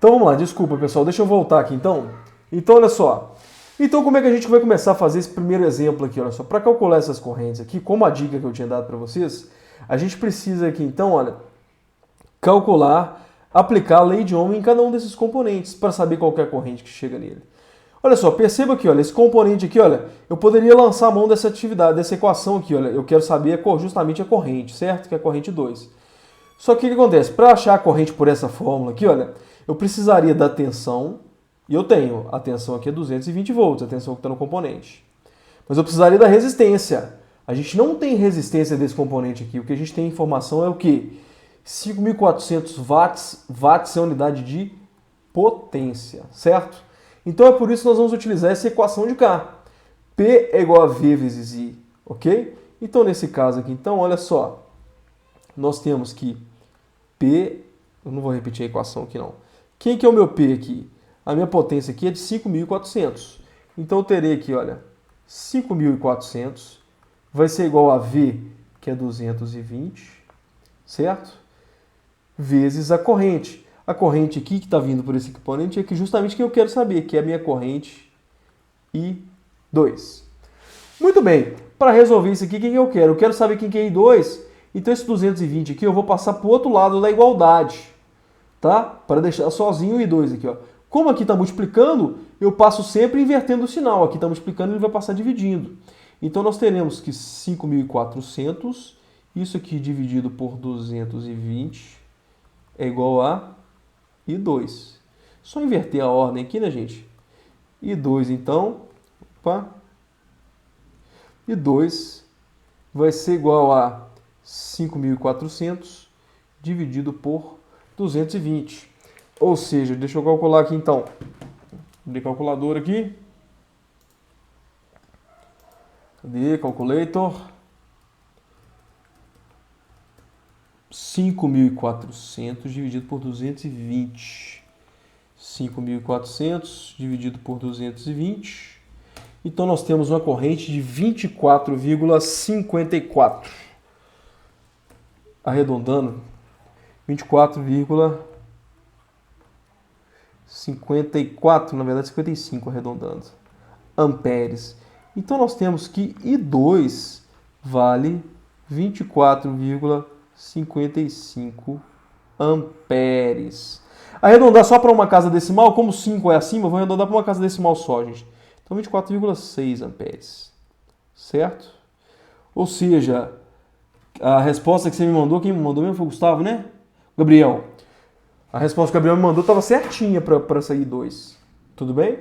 Então vamos lá, desculpa pessoal, deixa eu voltar aqui então. Então olha só. Então como é que a gente vai começar a fazer esse primeiro exemplo aqui? Olha só, para calcular essas correntes aqui, como a dica que eu tinha dado para vocês, a gente precisa aqui então, olha, calcular, aplicar a lei de Ohm em cada um desses componentes para saber qual que é a corrente que chega nele. Olha só, perceba aqui, olha, esse componente aqui, olha, eu poderia lançar a mão dessa atividade, dessa equação aqui, olha, eu quero saber justamente a corrente, certo? Que é a corrente 2. Só que o que acontece? Para achar a corrente por essa fórmula aqui, olha, eu precisaria da tensão, e eu tenho, a tensão aqui é 220 volts, a tensão que está no componente. Mas eu precisaria da resistência. A gente não tem resistência desse componente aqui, o que a gente tem informação é o quê? 5.400 watts, watts é a unidade de potência, certo? Então é por isso que nós vamos utilizar essa equação de cá. P é igual a V vezes I, ok? Então nesse caso aqui, então, olha só. Nós temos que P, eu não vou repetir a equação aqui não. Quem que é o meu P aqui? A minha potência aqui é de 5.400. Então eu terei aqui, olha, 5.400 vai ser igual a V, que é 220, certo? Vezes a corrente. A corrente aqui que está vindo por esse componente é que justamente que eu quero saber, que é a minha corrente I2. Muito bem, para resolver isso aqui, quem eu quero? Eu quero saber quem que é I2, então esse 220 aqui eu vou passar para o outro lado da igualdade, tá? Para deixar sozinho o I2 aqui, ó. Como aqui está multiplicando, eu passo sempre invertendo o sinal. Aqui está multiplicando, ele vai passar dividindo. Então nós teremos que 5.400, isso aqui dividido por 220 é igual a I2. Só inverter a ordem aqui, né, gente? I2, então, opa, I2 vai ser igual a 5.400 dividido por 220. Ou seja, deixa eu calcular aqui então. Cadê a calculadora aqui? Cadê? Calculator. 5.400 dividido por 220. 5.400 dividido por 220. Então nós temos uma corrente de 24,54. Arredondando, 24,54, na verdade 55 arredondando, amperes. Então nós temos que I2 vale 24,55 amperes. Arredondar só para uma casa decimal, como 5 é acima, eu vou arredondar para uma casa decimal só, gente. Então 24,6 amperes, certo? Ou seja, a resposta que você me mandou, quem me mandou mesmo foi o Gustavo, né? Gabriel. A resposta que o Gabriel me mandou estava certinha para sair 2. Tudo bem?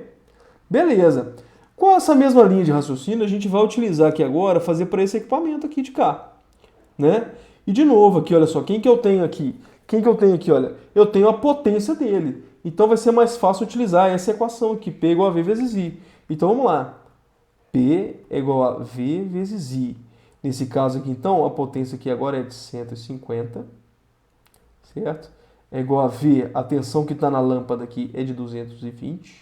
Beleza. Com essa mesma linha de raciocínio, a gente vai utilizar aqui agora, fazer para esse equipamento aqui de cá, né? E de novo aqui, olha só, quem que eu tenho aqui? Quem que eu tenho aqui, olha? Eu tenho a potência dele. Então vai ser mais fácil utilizar essa equação aqui, P igual a V vezes I. Então vamos lá. P é igual a V vezes I. Nesse caso aqui, então, a potência aqui agora é de 150, certo? É igual a V, a tensão que está na lâmpada aqui é de 220,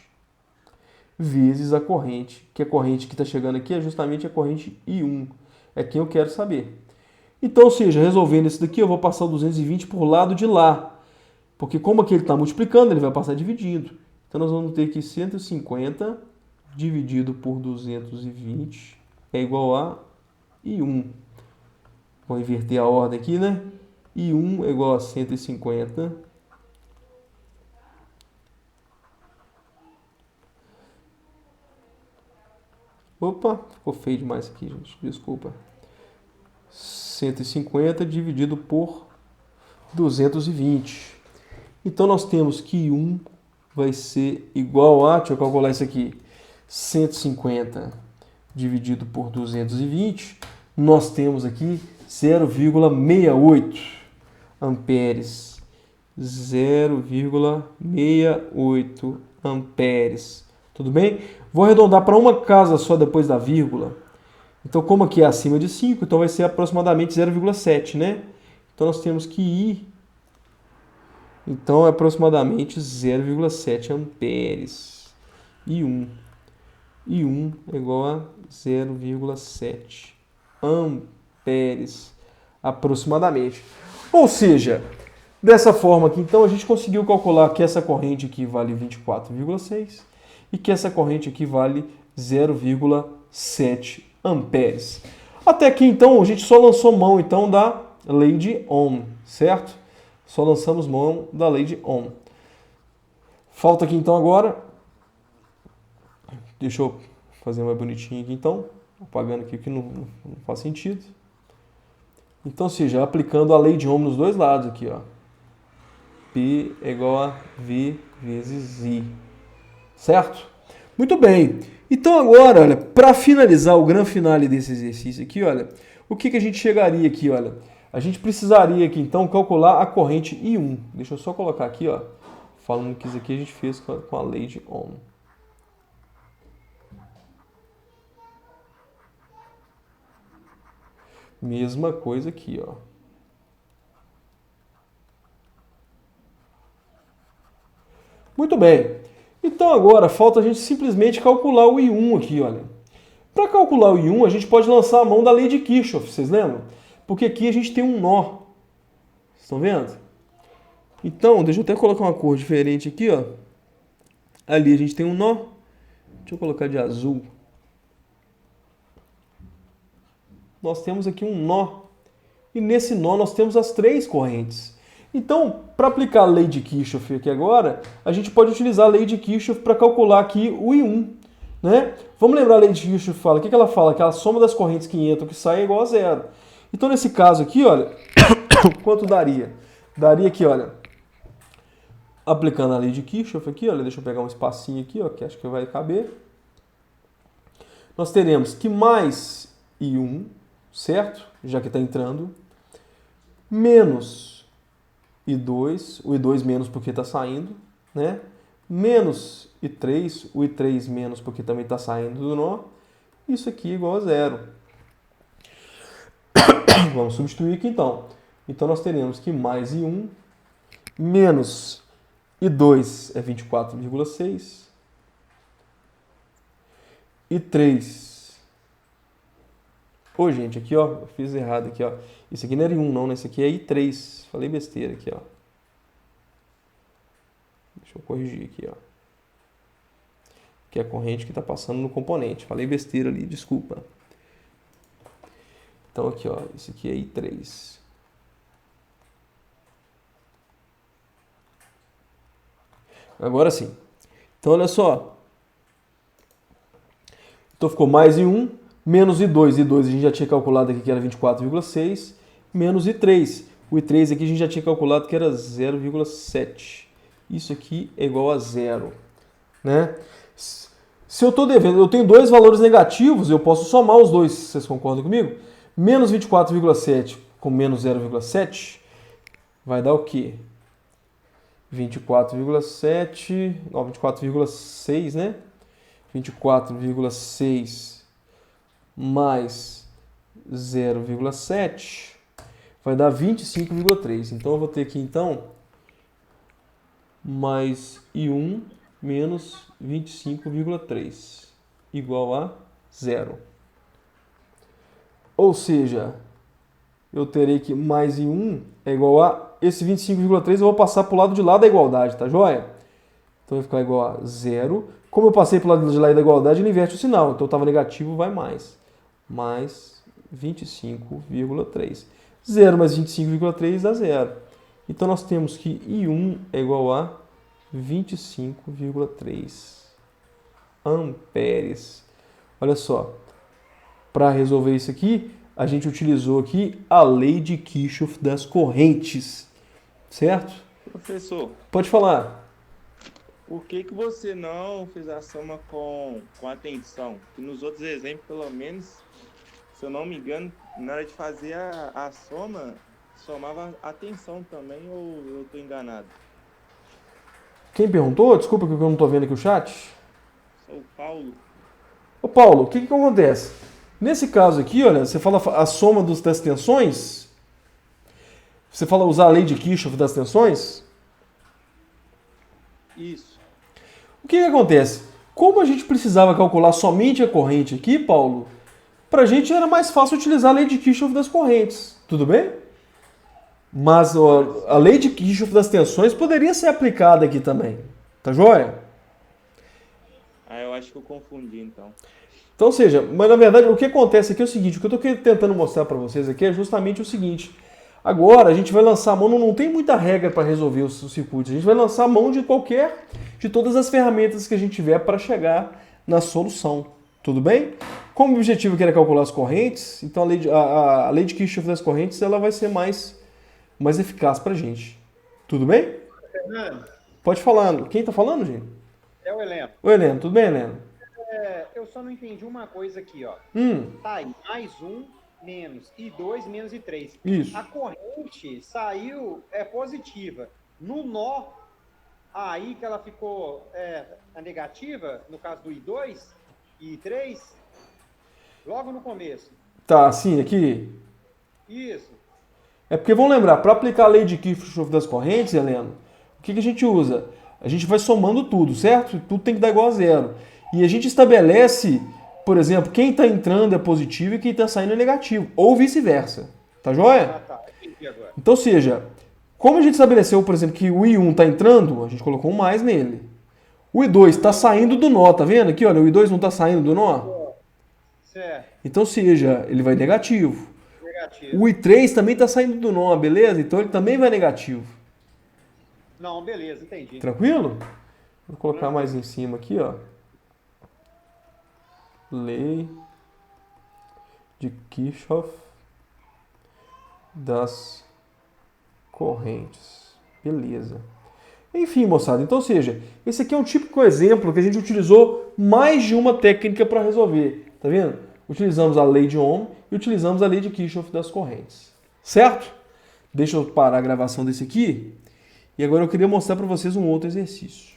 vezes a corrente, que a corrente que está chegando aqui é justamente a corrente I1. É quem eu quero saber. Então, ou seja, resolvendo isso daqui, eu vou passar o 220 por lado de lá. Porque como aqui ele está multiplicando, ele vai passar dividindo. Então, nós vamos ter que 150 dividido por 220 é igual a I1. Vou inverter a ordem aqui, né? I1 é igual a 150 Opa, ficou feio demais aqui, gente. Desculpa. 150 dividido por 220. Então nós temos que I1 vai ser igual a, deixa eu calcular isso aqui, 150 dividido por 220, nós temos aqui 0,68 amperes. 0,68 amperes. Tudo bem? Vou arredondar para uma casa só depois da vírgula. Então, como aqui é acima de 5, então vai ser aproximadamente 0,7, né? Então, nós temos que I, então, é aproximadamente 0,7 amperes. I1 é igual a 0,7 amperes, aproximadamente. Ou seja, Dessa forma aqui, então, a gente conseguiu calcular que essa corrente aqui vale 24,6 e que essa corrente aqui vale 0,7 amperes. Até aqui, então, a gente só lançou mão então, da lei de Ohm, certo? Só lançamos mão da lei de Ohm. Falta aqui, então, agora... Deixa eu fazer mais bonitinho aqui, então. Apagando aqui o que não faz sentido. Então, ou seja, aplicando a lei de Ohm nos dois lados aqui, ó. P é igual a V vezes I. Certo? Muito bem. Então agora, olha, para finalizar o grande finale desse exercício aqui, olha, o que a gente chegaria aqui, olha? A gente precisaria aqui, então, calcular a corrente I1. Deixa eu só colocar aqui, ó, falando que isso aqui a gente fez com a lei de Ohm. Mesma coisa aqui, ó. Muito bem. Então agora falta a gente simplesmente calcular o I1 aqui, olha. Para calcular o I1, a gente pode lançar a mão da lei de Kirchhoff, vocês lembram? Porque aqui a gente tem um nó. Vocês estão vendo? Então, deixa eu até colocar uma cor diferente aqui, ó. Ali a gente tem um nó. Deixa eu colocar de azul. Nós temos aqui um nó. E nesse nó nós temos as três correntes. Então, para aplicar a lei de Kirchhoff aqui agora, a gente pode utilizar a lei de Kirchhoff para calcular aqui o I1. Né? Vamos lembrar a lei de Kirchhoff fala. O que ela fala? Que a soma das correntes que entram e que saem é igual a zero. Então, nesse caso aqui, olha, quanto daria? Daria aqui, olha, aplicando a lei de Kirchhoff aqui, olha, deixa eu pegar um espacinho aqui, ó, que acho que vai caber. Nós teremos que mais I1, certo? Já que está entrando, menos I2, o I2 menos porque está saindo, né? Menos I3, o I3 menos porque também está saindo do nó. Isso aqui é igual a zero. Vamos substituir aqui então. Então nós teremos que mais I1 menos I2 é 24,6. I3. Ô, gente, aqui ó, eu fiz errado aqui ó. Isso aqui não era I1 não, né? Isso aqui é I3. Falei besteira aqui ó. Deixa eu corrigir aqui ó. Que é a corrente que está passando no componente. Falei besteira ali, desculpa. Então aqui ó, isso aqui é I3. Agora sim. Então olha só. Então ficou mais I1 menos I2. I2 a gente já tinha calculado aqui que era 24,6. Menos I3. O I3 aqui a gente já tinha calculado que era 0,7. Isso aqui é igual a zero. Né? Se eu estou devendo, eu tenho dois valores negativos, eu posso somar os dois. Vocês concordam comigo? Menos 24,7 com menos 0,7 vai dar o quê? 24,7, não, 24,6, né? 24,6 mais 0,7 vai dar 25,3. Então eu vou ter aqui então mais I1 menos 25,3 igual a zero. Ou seja, eu terei que mais I1 é igual a esse 25,3 eu vou passar para o lado de lá da igualdade, tá joia? Então vai ficar igual a zero. Como eu passei para o lado de lá da igualdade, ele inverte o sinal. Então estava negativo, vai mais. Mais 25,3. 0 mais 25,3 dá zero. Então nós temos que I1 é igual a 25,3 amperes. Olha só. Para resolver isso aqui, a gente utilizou aqui a lei de Kirchhoff das correntes. Certo? Professor, Pode falar. por que você não fez a soma com a tensão? Que nos outros exemplos, pelo menos, se eu não me engano, na hora de fazer a soma, somava a tensão também, ou eu estou enganado? Quem perguntou? Desculpa que eu não estou vendo aqui o chat. Sou o Paulo. Ô Paulo, o que acontece? Nesse caso aqui, olha, você fala a soma das tensões. Você fala usar a lei de Kirchhoff das tensões? Isso. O que acontece? Como a gente precisava calcular somente a corrente aqui, Paulo, para a gente era mais fácil utilizar a lei de Kirchhoff das correntes. Tudo bem? Mas ó, a lei de Kirchhoff das tensões poderia ser aplicada aqui também. Tá joia? Ah, eu acho que eu confundi, então. Então, ou seja, mas na verdade o que acontece aqui é o seguinte, o que eu estou tentando mostrar para vocês aqui é justamente o seguinte. Agora a gente vai lançar a mão, não tem muita regra para resolver os circuitos, a gente vai lançar a mão de todas as ferramentas que a gente tiver para chegar na solução. Tudo bem? Como o objetivo aqui era calcular as correntes, então a lei de Kirchhoff das correntes ela vai ser mais eficaz para a gente. Tudo bem? Fernando, Pode falar. Quem está falando, gente? é o Heleno. Oi, Helena. Tudo bem, Helena? Eu só não entendi uma coisa aqui, ó. Hum, Tá aí, mais um, menos, e 2, menos, e 3. isso. A corrente saiu positiva. No nó, aí que ela ficou a negativa, no caso do I2 e I3, logo no começo. Tá, assim, aqui. Isso. É porque vamos lembrar, para aplicar a lei de Kirchhoff das correntes, Helena, o que a gente usa? A gente vai somando tudo, certo? Tudo tem que dar igual a zero. E a gente estabelece, por exemplo, quem está entrando é positivo e quem está saindo é negativo. Ou vice-versa. Tá joia? Ah, tá. Entendi agora. Então, ou seja, como a gente estabeleceu, por exemplo, que o I1 está entrando, a gente colocou um mais nele. O I2 está saindo do nó, tá vendo aqui? Olha, o I2 não está saindo do nó. Certo. Então, ou seja, ele vai negativo. Negativo. O I3 também está saindo do nó, beleza? Então ele também vai negativo. Não, beleza, entendi. Tranquilo? Vou colocar mais em cima aqui, ó. Lei de Kirchhoff das correntes. Beleza. Enfim, moçada, então, ou seja, esse aqui é um típico exemplo que a gente utilizou mais de uma técnica para resolver. Tá vendo? Utilizamos a lei de Ohm e utilizamos a lei de Kirchhoff das correntes. Certo? Deixa eu parar a gravação desse aqui. E agora eu queria mostrar para vocês um outro exercício.